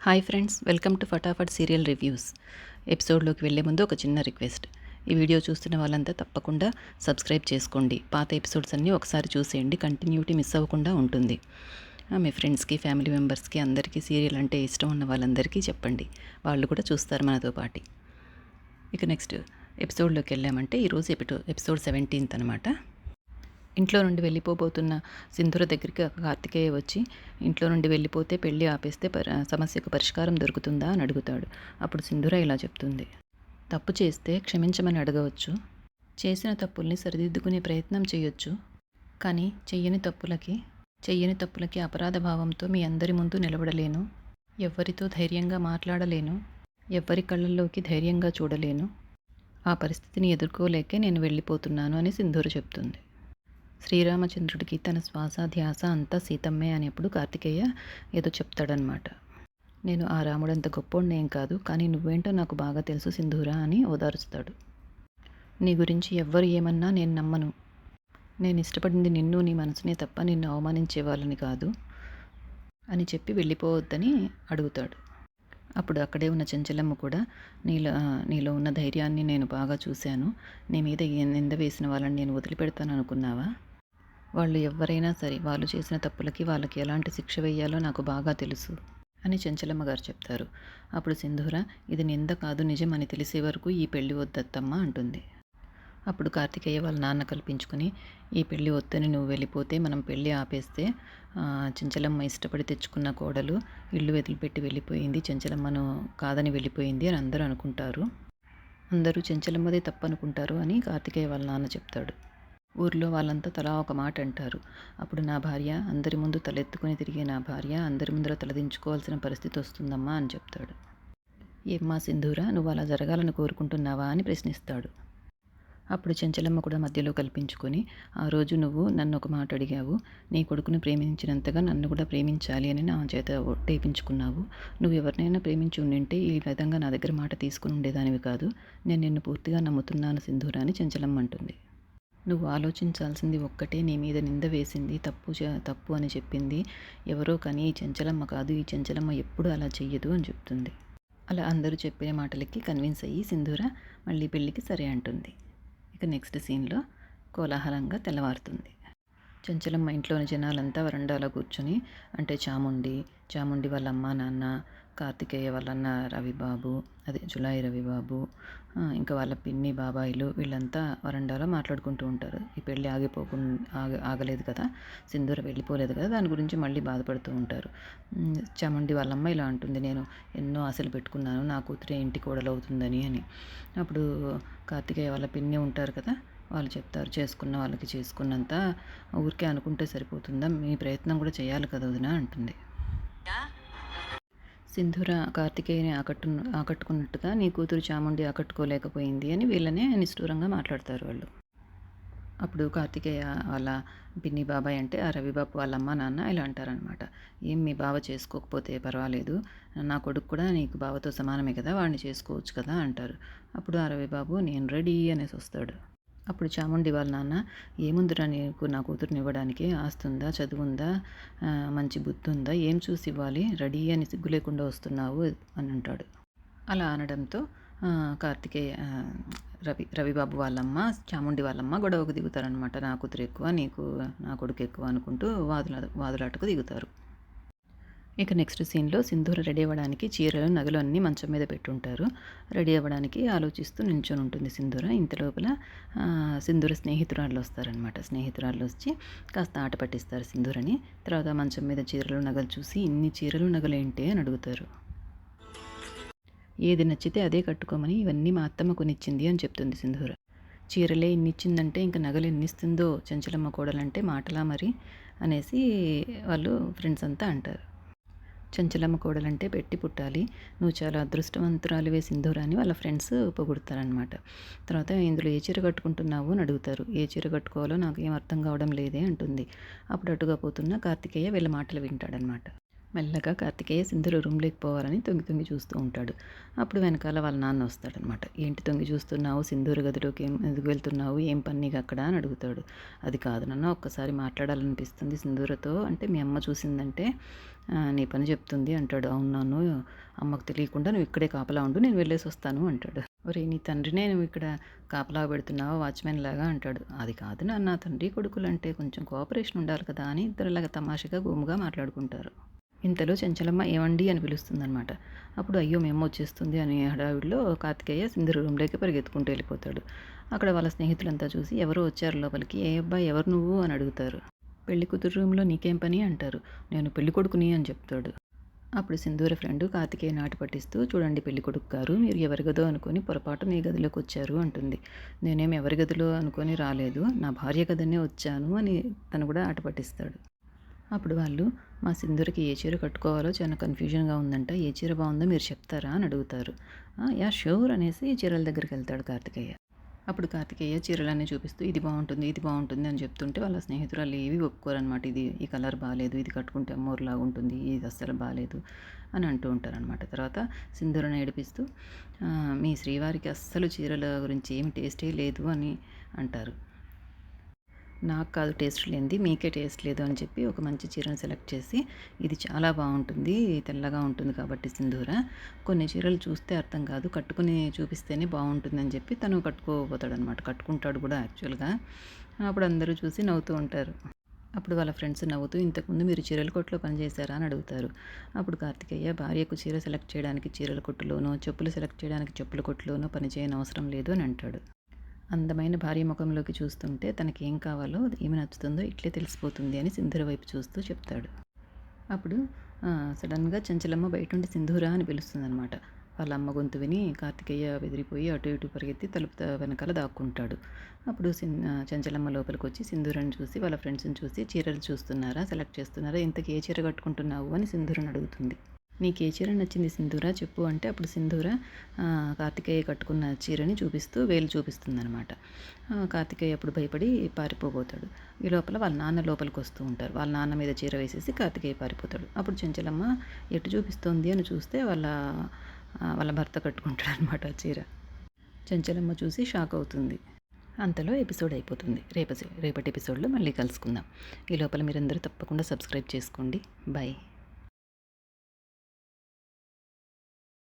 Hi friends, welcome to Fatafat serial reviews. ఎపిసోడ్లోకి వెళ్ళే ముందు ఒక చిన్న రిక్వెస్ట్. ఈ వీడియో చూస్తున్న వాళ్ళంతా తప్పకుండా సబ్స్క్రైబ్ చేసుకోండి. పాత ఎపిసోడ్స్ అన్నీ ఒకసారి చూసేయండి, కంటిన్యూటీ మిస్ అవ్వకుండా ఉంటుంది. మీ ఫ్రెండ్స్కి, ఫ్యామిలీ మెంబర్స్కి అందరికీ సీరియల్ అంటే ఇష్టం ఉన్న వాళ్ళందరికీ చెప్పండి. వాళ్ళు కూడా చూస్తారు మనతో పాటు. ఇక నెక్స్ట్ ఎపిసోడ్లోకి వెళ్ళామంటే ఈరోజు ఎపిసోడ్ 17 అనమాట. ఇంట్లో నుండి వెళ్ళిపోబోతున్న సింధూర దగ్గరికి కార్తికేయ వచ్చి, ఇంట్లో నుండి వెళ్ళిపోతే పెళ్ళి ఆపేస్తే సమస్యకు పరిష్కారం దొరుకుతుందా అని అడుగుతాడు. అప్పుడు సింధూర ఇలా చెప్తుంది: తప్పు చేస్తే క్షమించమని అడగవచ్చు, చేసిన తప్పుల్ని సరిదిద్దుకునే ప్రయత్నం చేయొచ్చు, కానీ చెయ్యని తప్పులకి అపరాధ భావంతో మీ అందరి ముందు నిలబడలేను, ఎవ్వరితో ధైర్యంగా మాట్లాడలేను, ఎవ్వరి కళ్ళల్లోకి ధైర్యంగా చూడలేను, ఆ పరిస్థితిని ఎదుర్కోలేకే నేను వెళ్ళిపోతున్నాను అని సింధూర చెప్తుంది. శ్రీరామచంద్రుడికి తన శ్వాస ధ్యాస అంతా సీతమ్మే అనేప్పుడు కార్తికేయ ఏదో చెప్తాడనమాట. నేను ఆ రాముడంత గొప్పోడినేం కాదు, కానీ నువ్వేంటో నాకు బాగా తెలుసు సింధూరా అని ఓదారుస్తాడు. నీ గురించి ఎవ్వరు ఏమన్నా నేను నమ్మను. నేను ఇష్టపడింది నిన్ను, నీ మనసునే తప్ప నిన్ను అవమానించే వాళ్ళని కాదు అని చెప్పి వెళ్ళిపోవద్దని అడుగుతాడు. అప్పుడు అక్కడే ఉన్న చెంచలమ్మ కూడా, నీలో ఉన్న ధైర్యాన్ని నేను బాగా చూశాను. నీ మీద నింద వేసిన వాళ్ళని నేను వదిలిపెడతాను అనుకున్నావా? వాళ్ళు ఎవరైనా సరే, వాళ్ళు చేసిన తప్పులకి వాళ్ళకి ఎలాంటి శిక్ష వేయాలో నాకు బాగా తెలుసు అని చెంచలమ్మ గారు చెప్తారు. అప్పుడు సింధూర, ఇది నింద కాదు నిజం అని తెలిసే వరకు ఈ పెళ్లి వద్దత్తమ్మ అంటుంది. అప్పుడు కార్తికేయ వాళ్ళ నాన్న కల్పించుకుని, ఈ పెళ్ళి వద్దని నువ్వు వెళ్ళిపోతే మనం పెళ్ళి ఆపేస్తే చెంచలమ్మ ఇష్టపడి తెచ్చుకున్న కోడలు ఇల్లు వదిలిపెట్టి వెళ్ళిపోయింది, చెంచలమ్మను కాదని వెళ్ళిపోయింది అని అందరూ అనుకుంటారు, అందరూ చెంచలమ్మదే తప్పనుకుంటారు అని కార్తికేయ వాళ్ళ నాన్న చెప్తాడు. ఊర్లో వాళ్ళంతా తలా ఒక మాట అంటారు. అప్పుడు నా భార్య, అందరి ముందు తలెత్తుకుని తిరిగే నా భార్య అందరి ముందర తలదించుకోవాల్సిన పరిస్థితి వస్తుందమ్మా అని చెప్తాడు. ఏమ్మా సింధూర, నువ్వు అలా జరగాలని కోరుకుంటున్నావా అని ప్రశ్నిస్తాడు. అప్పుడు చెంచలమ్మ కూడా మధ్యలో కల్పించుకొని, ఆ రోజు నువ్వు నన్ను ఒక మాట అడిగావు, నీ కొడుకుని ప్రేమించినంతగా నన్ను కూడా ప్రేమించాలి అని నా చేత ఒట్టేయించుకున్నావు. నువ్వు ఎవరినైనా ప్రేమించి ఉండింటే ఈ విధంగా నా దగ్గర మాట తీసుకుని ఉండేదానివి కాదు. నేను నిన్ను పూర్తిగా నమ్ముతున్నాను సింధూర అని చెంచలమ్మ అంటుంది. నువ్వు ఆలోచించాల్సింది ఒక్కటే, నీ మీద నింద వేసింది తప్పు అని చెప్పింది ఎవరో, కానీ ఈ చెంచలమ్మ కాదు, ఈ చెంచలమ్మ ఎప్పుడు అలా చెయ్యదు అని చెప్తుంది. అలా అందరూ చెప్పిన మాటలకి కన్విన్స్ అయ్యి సింధూర మళ్ళీ పెళ్ళికి సరే అంటుంది. ఇక నెక్స్ట్ సీన్లో కోలాహలంగా తెల్లవారుతుంది. చెంచలమ్మ ఇంట్లోని జనాలంతా వరండాలో కూర్చొని, అంటే చాముండి వాళ్ళ అమ్మ నాన్న, కార్తికేయ వాళ్ళ అన్న రవిబాబు, అదే జులాయి రవిబాబు, ఇంకా వాళ్ళ పిన్ని బాబాయిలు వీళ్ళంతా వరండాలో మాట్లాడుకుంటూ ఉంటారు. ఈ పెళ్ళి ఆగలేదు కదా, సింధూర వెళ్ళిపోలేదు కదా, దాని గురించి మళ్ళీ బాధపడుతూ ఉంటారు. చాముండి వాళ్ళమ్మ ఇలా అంటుంది: నేను ఎన్నో ఆశలు పెట్టుకున్నాను, నా కూతురే ఇంటి కోడలవుతుందని అని. అప్పుడు కార్తికేయ వాళ్ళ పిన్ని ఉంటారు కదా, వాళ్ళు చెప్తారు, చేసుకున్న వాళ్ళకి చేసుకున్నంత ఊరికే అనుకుంటే సరిపోతుందా, మీ ప్రయత్నం కూడా చేయాలి కదా వదిన అంటుంది. సింధూర కార్తికేయని ఆకట్టుకున్నట్టుగా నీ కూతురు చాముండి ఆకట్టుకోలేకపోయింది అని వీళ్ళనే నిష్ఠూరంగా మాట్లాడతారు వాళ్ళు. అప్పుడు కార్తికేయ వాళ్ళ పిన్ని బాబాయ్, అంటే ఆ రవిబాబు వాళ్ళ అమ్మ నాన్న ఇలా అంటారనమాట. ఏం మీ బావ చేసుకోకపోతే పర్వాలేదు, నా కొడుకు కూడా నీకు బావతో సమానమే కదా, వాడిని చేసుకోవచ్చు కదా అంటారు. అప్పుడు ఆ రవిబాబు నేను రెడీ అనేసి వస్తాడు. అప్పుడు చాముండి వాళ్ళ నాన్న, ఏముందిరా నీకు నా కూతురుని ఇవ్వడానికి, ఆస్తుందా, చదువుందా, మంచి బుద్ధి ఉందా, ఏం చూసి ఇవ్వాలి, రెడీ అని సిగ్గు లేకుండా వస్తున్నావు అని అంటాడు. అలా అనడంతో కార్తికేయ రవిబాబు వాళ్ళమ్మ, చాముండి వాళ్ళమ్మ గొడవకు దిగుతారనమాట. నా కూతురు ఎక్కువ, నీకు నా కొడుకు ఎక్కువ అనుకుంటూ వాదులాటకు దిగుతారు. ఇక నెక్స్ట్ సీన్లో సింధూర రెడీ అవ్వడానికి చీరలు నగలు అన్నీ మంచం మీద పెట్టుంటారు. రెడీ అవ్వడానికి ఆలోచిస్తూ నించొని ఉంటుంది సింధూర. ఇంత లోపల సింధూర స్నేహితురాళ్ళు వస్తారనమాట. స్నేహితురాళ్ళు వచ్చి కాస్త ఆట పట్టిస్తారు సింధూరని. తర్వాత మంచం మీద చీరలు నగలు చూసి, ఇన్ని చీరలు నగలు ఏంటి అని అడుగుతారు. ఏది నచ్చితే అదే కట్టుకోమని ఇవన్నీ మా అత్తమ్మ కొనిచ్చింది అని చెప్తుంది సింధూర. చీరలే ఇన్నిచ్చిందంటే ఇంకా నగలు ఎన్నిస్తుందో చెంచలమ్మ కోడలంటే మాటలా మరి అనేసి వాళ్ళు ఫ్రెండ్స్ అంతా అంటారు. చెంచలమ్మ కోడలంటే పెట్టి పుట్టాలి, నువ్వు చాలా అదృష్టవంతురాలివే సింధూర అని వాళ్ళ ఫ్రెండ్స్ పొగుడుతారనమాట. తర్వాత ఇందులో ఏ చీర కట్టుకుంటున్నావు అని అడుగుతారు. ఏ చీర కట్టుకోవాలో నాకు ఏం అర్థం కావడం లేదే అంటుంది. అప్పుడు అటుగా పోతున్న కార్తికేయ వీళ్ళ మాటలు వింటాడనమాట. మెల్లగా కార్తికేయ సింధూర రూమ్లోకి పోవాలని తొంగి తొంగి చూస్తూ ఉంటాడు. అప్పుడు వెనకాల వాళ్ళ నాన్న వస్తాడనమాట. ఏంటి తొంగి చూస్తున్నావు, సింధూర గదిలోకి ఎందుకు వెళ్తున్నావు, ఏం పని నీకు అక్కడ అని అడుగుతాడు. అది కాదు నాన్న, ఒక్కసారి మాట్లాడాలనిపిస్తుంది సింధూరతో, అంటే మీ అమ్మ చూసిందంటే నీ పని చెప్తుంది అంటాడు. అవునాను, అమ్మకు తెలియకుండా నువ్వు ఇక్కడే కాపలా ఉండు, నేను వెళ్ళేసి వస్తాను అంటాడు. ఒరేయ్, నీ తండ్రినే నువ్వు ఇక్కడ కాపలా పెడుతున్నావా వాచ్మెన్ లాగా అంటాడు. అది కాదు నాన్న, తండ్రి కొడుకులంటే కొంచెం కోఆపరేషన్ ఉండాలి కదా అని ఇద్దరులాగా తమాషగా గుమ్ముగా మాట్లాడుకుంటారు. ఇంతలో చెంచలమ్మ ఏవండి అని పిలుస్తుందనమాట. అప్పుడు అయ్యో మేము వచ్చేస్తుంది అనే హడావిడిలో కార్తికేయ సింధూర రూమ్లోకి పరిగెత్తుకుంటూ వెళ్ళిపోతాడు. అక్కడ వాళ్ళ స్నేహితులంతా చూసి ఎవరో వచ్చారు లోపలికి. ఏ అబ్బాయి ఎవరు నువ్వు అని అడుగుతారు. పెళ్లి కూతురు రూమ్లో నీకేం పని అంటారు. నేను పెళ్లి కొడుకుని అని చెప్తాడు. అప్పుడు సింధూర ఫ్రెండ్ కార్తికేయ నాటి పట్టిస్తూ, చూడండి పెళ్లి కొడుకు గారు, మీరు ఎవరి గదో అనుకొని పొరపాటు మీ గదిలోకి వచ్చారు అంటుంది. నేనేం ఎవరి గదిలో అనుకొని రాలేదు, నా భార్య గదనే వచ్చాను అని తను కూడా ఆట పట్టిస్తాడు. అప్పుడు వాళ్ళు, మా సింధూరకి ఏ చీర కట్టుకోవాలో చాలా కన్ఫ్యూజన్గా ఉందంట, ఏ చీర బాగుందో మీరు చెప్తారా అని అడుగుతారు. యా ష్యూర్ అనేసి చీరల దగ్గరికి వెళ్తాడు కార్తికేయ. అప్పుడు కార్తికేయ చీరలన్నీ చూపిస్తూ ఇది బాగుంటుంది, ఇది బాగుంటుంది అని చెప్తుంటే వాళ్ళ స్నేహితురాలు ఏవి ఒప్పుకోరనమాట. ఈ కలర్ బాగాలేదు, ఇది కట్టుకుంటే అమ్మోరులాగా ఉంటుంది, ఇది అస్సలు బాగాలేదు అని అంటూ ఉంటారనమాట. తర్వాత సింధూరను ఏడిపిస్తూ మీ శ్రీవారికి అస్సలు చీరల గురించి ఏమి టేస్టే లేదు అని అంటారు. నాకు కాదు టేస్ట్ లేనిది, మీకే టేస్ట్ లేదు అని చెప్పి ఒక మంచి చీరను సెలెక్ట్ చేసి, ఇది చాలా బాగుంటుంది, తెల్లగా ఉంటుంది కాబట్టి సింధూర, కొన్ని చీరలు చూస్తే అర్థం కాదు, కట్టుకుని చూపిస్తేనే బాగుంటుందని చెప్పి తను కట్టుకోబోతాడనమాట. కట్టుకుంటాడు కూడా యాక్చువల్గా. అప్పుడు అందరూ చూసి నవ్వుతూ ఉంటారు. అప్పుడు వాళ్ళ ఫ్రెండ్స్ నవ్వుతూ, ఇంతకుముందు మీరు చీరల కొట్టులో పనిచేశారా అని అడుగుతారు. అప్పుడు కార్తికేయ భార్యకు చీర సెలెక్ట్ చేయడానికి చీరల కొట్టులోనో, చెప్పులు సెలెక్ట్ చేయడానికి చెప్పుల కొట్టులోనో పనిచేయని అవసరం లేదు అని అంటాడు. అందమైన భార్య ముఖంలోకి చూస్తుంటే తనకేం కావాలో, ఏమి నచ్చుతుందో ఇట్లే తెలిసిపోతుంది అని సింధూర వైపు చూస్తూ చెప్తాడు. అప్పుడు సడన్గా చెంచలమ్మ బయటుండి సింధూర అని పిలుస్తుందనమాట. వాళ్ళ అమ్మ గొంతు విని కార్తికేయ బెదిరిపోయి అటు ఇటు పరిగెత్తి తలుపు వెనకాల దాక్కుంటాడు. అప్పుడు చెంచలమ్మ లోపలికి వచ్చి సింధూరని చూసి వాళ్ళ ఫ్రెండ్స్ని చూసి, చీరలు చూస్తున్నారా, సెలెక్ట్ చేస్తున్నారా, ఇంతకీ ఏ చీర కట్టుకుంటున్నావు అని సింధూరని అడుగుతుంది. నీకు ఏ చీర నచ్చింది సింధూర చెప్పు అంటే, అప్పుడు సింధూర కార్తికేయ కట్టుకున్న చీరని చూపిస్తూ వేలు చూపిస్తుందనమాట. కార్తికేయ అప్పుడు భయపడి పారిపోబోతాడు. ఈ లోపల వాళ్ళ నాన్న లోపలికి వస్తూ ఉంటారు. వాళ్ళ నాన్న మీద చీర వేసేసి కార్తికేయ పారిపోతాడు. అప్పుడు చెంచలమ్మ ఎటు చూపిస్తోంది అని చూస్తే వాళ్ళ భర్త కట్టుకుంటాడు అనమాట చీర. చెంచలమ్మ చూసి షాక్ అవుతుంది. అంతలో ఎపిసోడ్ అయిపోతుంది. రేపటి ఎపిసోడ్లో మళ్ళీ కలుసుకుందాం. ఈ లోపల మీరందరూ తప్పకుండా సబ్స్క్రైబ్ చేసుకోండి. బాయ్.